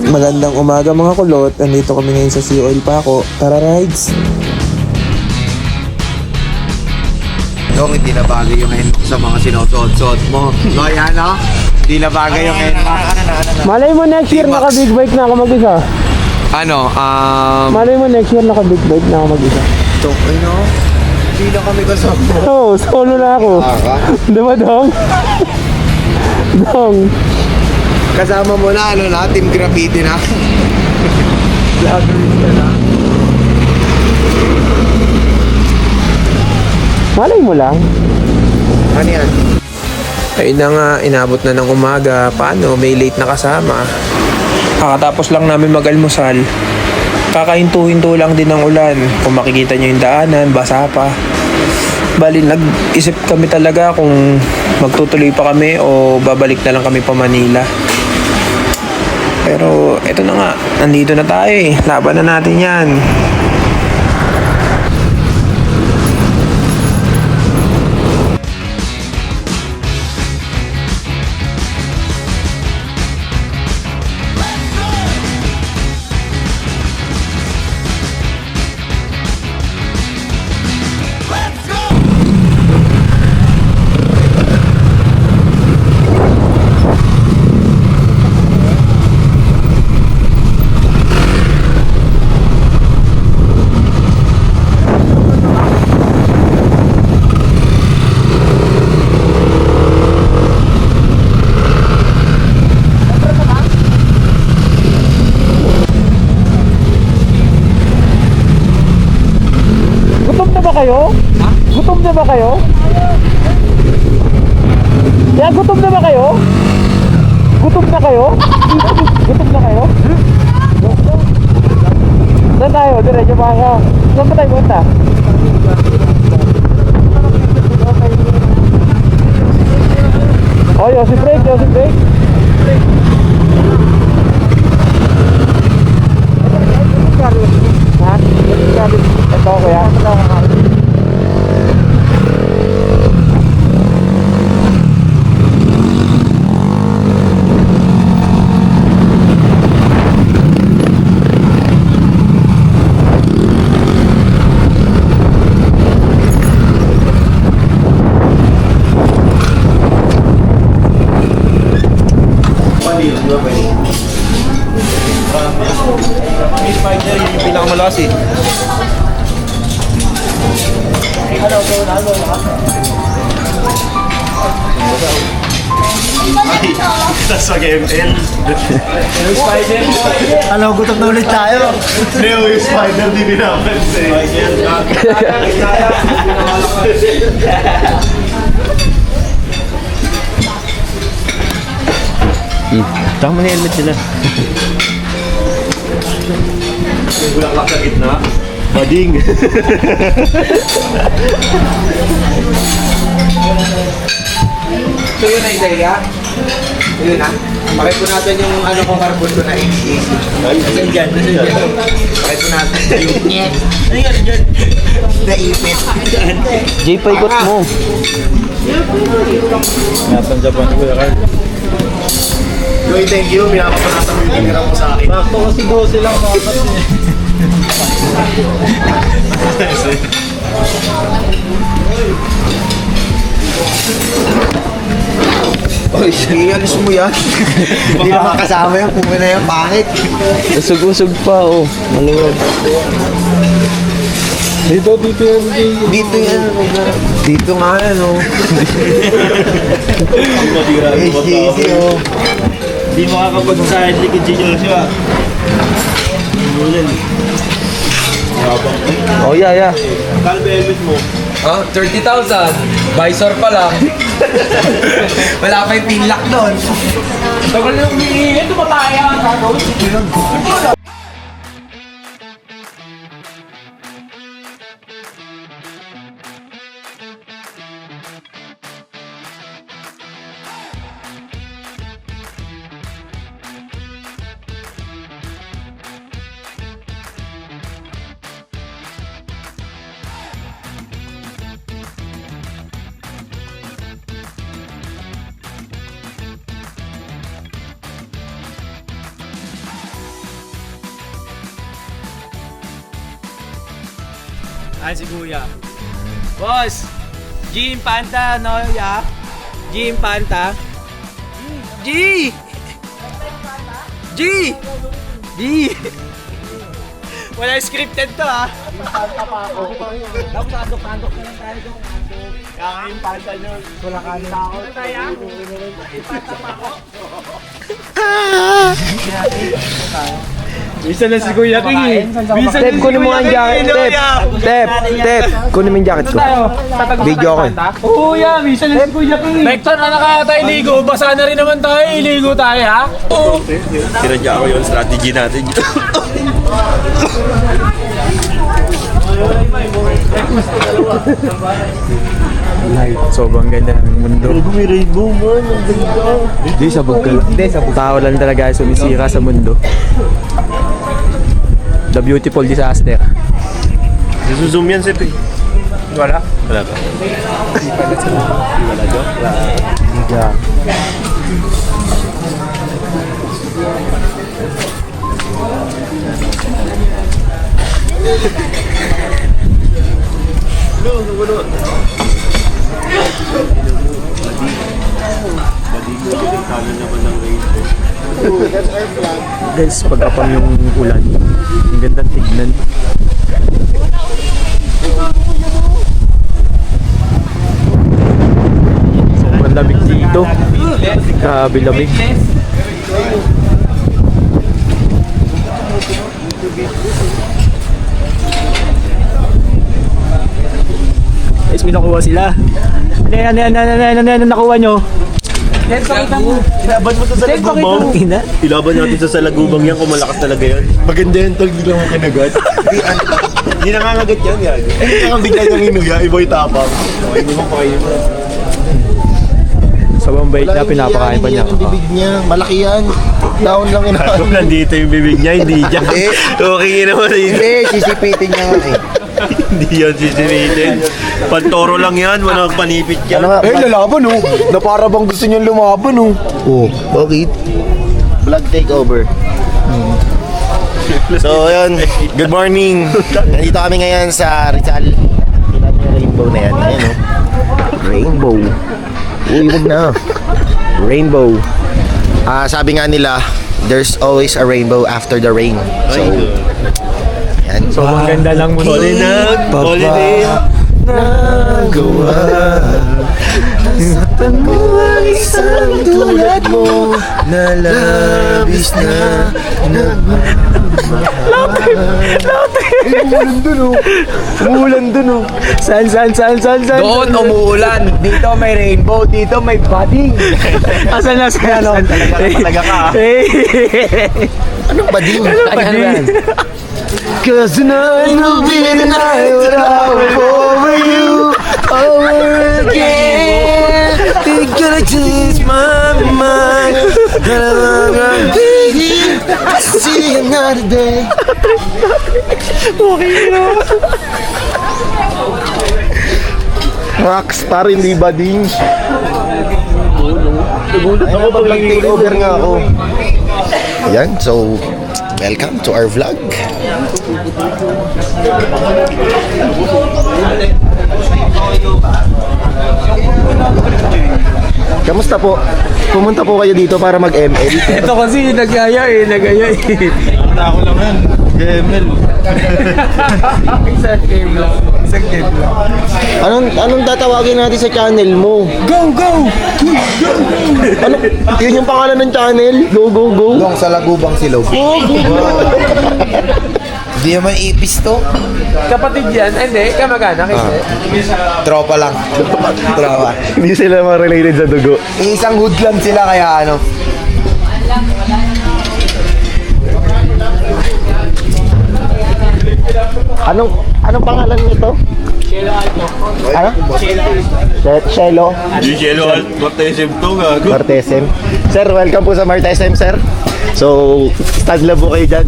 Magandang umaga mga kulot. Andito kami ngayon sa Sea Oil Paco. Tara rides! Yung hindi na bagay yung hen sa mga sinusuot-suot mo. No, yan no? Hindi na bagay yung hen mo. Malay mo next year naka-big bike na ako mag-isa. Malay mo next year naka-big bike na ako mag-isa. Ito, no? Hindi na kami kasama. Oo, solo na ako. Di ba, Dong? Dong. Kasama mo na, Team Graffiti na. Vloggerist ka na. Malay mo lang. Ano yan? Ayun na nga, inabot na ng umaga. Paano? May late na kasama. Kakatapos lang namin mag-almusal. Kakahinto-hinto lang din ng ulan. Kung makikita nyo yung daanan, basa pa. Bali, nag-isip kami talaga kung magtutuloy pa kami o babalik na lang kami pa Manila. Pero eto na nga, nandito na tayo eh. Laban na natin yan. Gutom na ba kayo? Ha? Gutom na ba kayo? Yeah, gutom na ba kayo? Gutom na kayo? Gutom na kayo? Saan tayo? Diretso pa ka. Saan ba tayo punta? Oh, Yossi break, Yossi break. Ha? Ito kuya. Pinakamalakas eh. Tapos mag-ML. Ano, gutom na ulit tayo. Neo yung spider, di binapansin. Tama na helmet nila. May bulaklak sa gitna. Bading. So yun na idea. Yun na. Pakit po natin yung ano kong carbon ko na 80. Nasaan dyan? Pakit po natin. Ano yan dyan? Naipit. Jay, paikot mo. Natanjapan ko yung card. Joy, thank you. Pinapapanatan mo yung tinira mo sa akin. Bakto kasi 12 lang mga kasi. Oy, ialis mo yan. Hindi na makasama yan. Pumin na yan. Pangit. Usog-usog pa, oh. Maluwag. Dito yan. Dito yan. Dito nga yan, oh. HGC, oh. Hindi makakapag-side likid si Joshua. Oh, yeah. Kalbe helmet mo. Oh, 30,000. Visor pa lang. Wala pa yung pinlock doon. Tagal yung umiingit, tumataya ka. Ah, si Kuya. Boss! G Infanta, no, ya? G Infanta. G! G! G! Wala scripted to, ha? Infanta pa ako. Tapos andok-andok na lang tayo doon. Kaka-infanta nyo. Wala ka nyo. Ano tayo, ha? Infanta pa ako. Bisa na si Kuya King eh. Tep, kunin mo ang jacket. Tep, kunin mo yung jacket ko. Video ko. Kuya, bisa na si Kuya King eh. Vector, na kaya tayo iligo? Basa na rin naman tayo. Iligo tayo, ha? Oo. Sinadya ko yun, strategy natin. Sobrang ganda ng mundo. May rainbow man, ang ganda. Di sabog ka. Tao lang talaga sumisira sa mundo. The beautiful disaster. Zoom yan, Sep. Wala. Wala ka. Wala joke. Guys, pag-apang yung ulan. Ang gandang tignan. Sobrang lamig dito. Grabe lamig. Guys, may nakuha sila. Ano nakuha nyo? Ilaban mo to sa lagubang. Ilaban natin sa salagubang yan kung malakas talaga yan. Maganda yan, tol. Biglang mo kinagat. Hindi nangangagat yan. Hindi kang bigla yung inuya. Iba yung tapang. Hindi mo pakainin mo. Sobrang bait na pinapakain pa niya. Yung bibig niya, malaki yan. Down lang yun. Kung nandito yung bibig niya, hindi dyan. Okay naman yun. Hindi, sisipitin niya nga eh. Hindi yan sisimitin. Pantoro lang yan. Walang panipit yan. Lalaban oh. Na para bang gusto niyang lumaban oh. Oh, bakit? Vlog takeover. So, ayun. Good morning. Nandito kami ngayon sa Rizal. Kita niyo yung rainbow na yan. Ayan oh. Rainbow. Uy, wag na. Rainbow. Sabi nga nila, there's always a rainbow after the rain. So, yan. Sobrang ganda lang mundo. Holiday. Nagawa. Nasaktan mo ang isang tulad mo na labis na umuulan dun oh. Umuulan dun oh. Saan? Doon umuulan. Dito may rainbow. Dito may budding. Asan na? Talaga ka. Anong bading? Ano yan? Cause tonight will be the night that I will over you over again. You're gonna change my mind. I'm waiting to see another day. Rockstar, hindi bading. Nagulat ako pag takeover nga ako. Ayan, so welcome to our vlog. Kamusta po? Pumunta po kayo dito para mag-ML? Ito kasi nag-aya eh. Ako lang yan. GML. Isang game lang. Anong tatawagin natin sa channel mo? Go! Ano? Yun yung pangalan ng channel? Go! Long sa lagubang silog. Hindi naman ipis to. Kapatid yan? Hindi, kamag-anak hindi. Tropa lang. Tropa. Hindi sila ma-related sa dugo. Isang hoodlum sila kaya ano. Anong pangalan nito? Ano? Shelo Di Cielo Cortesem to, gago. Martesem. Sir, welcome po sa Martesem, sir. So, stand lang po kayo dyan.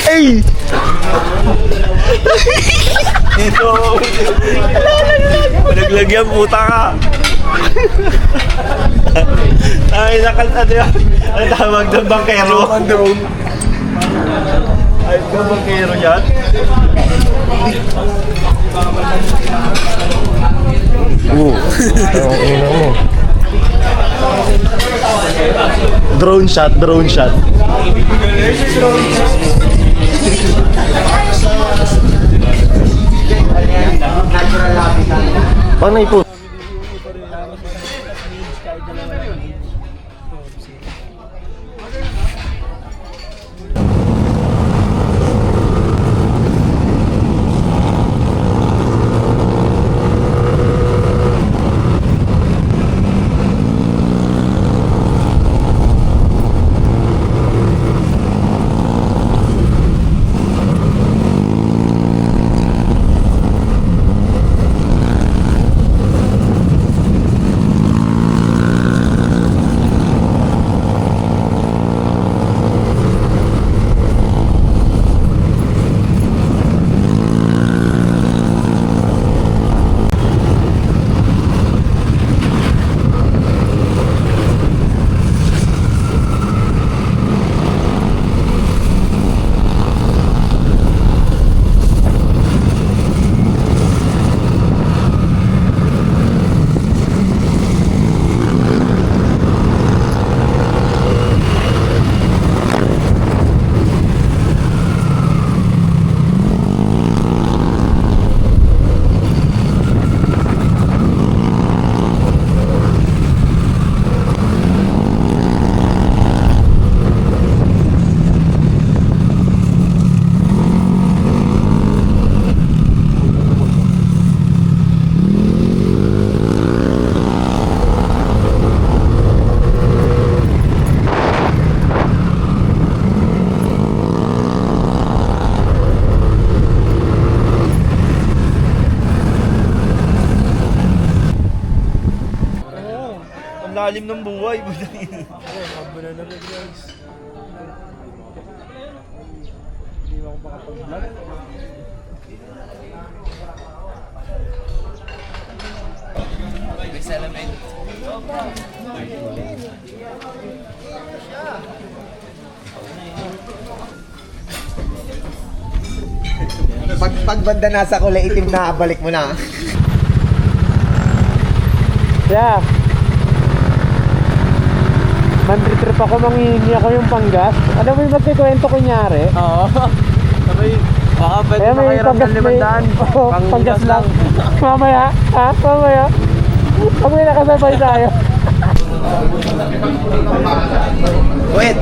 Hey! Ito. Panaglagyan, puta ka. Ay, ano yun? Ano tawag doon? Bangkero? Drone. Ay, bangkero yan? Drone shot, drone shot. Natural habitat. Panay po. Ang lalim ng buhay. Pag banda nasa kulay itim na, balik mo na. Yeah. Man-trip ako, manghihingi ako yung panggas. Alam mo yung magkikwento kunyari? Oo. Baka pwede makahiram ng 500. Oo, panggas lang. Mamaya, ha? Mamaya. Pag may nakasabay tayo. Wait!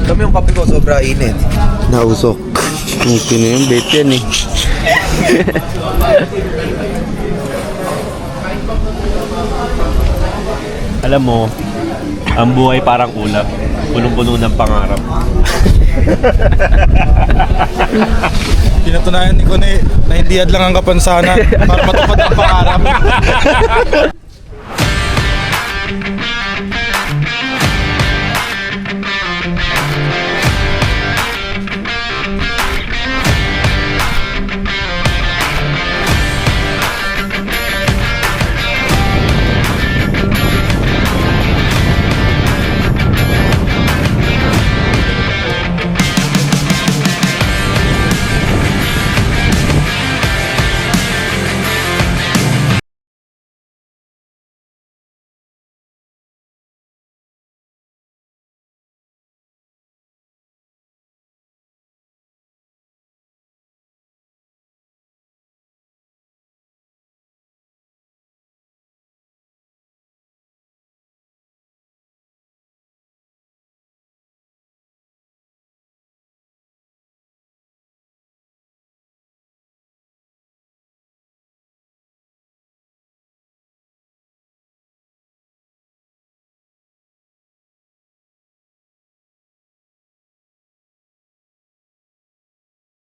Kami yung kape ko, sobra init. Nausok. Muti na yung bait yan eh. Alam mo, ang buhay parang ulap. Punong-puno ng pangarap. Pinatunayan ni Kone na hindi lang ang kapansanan para matupad ang pangarap.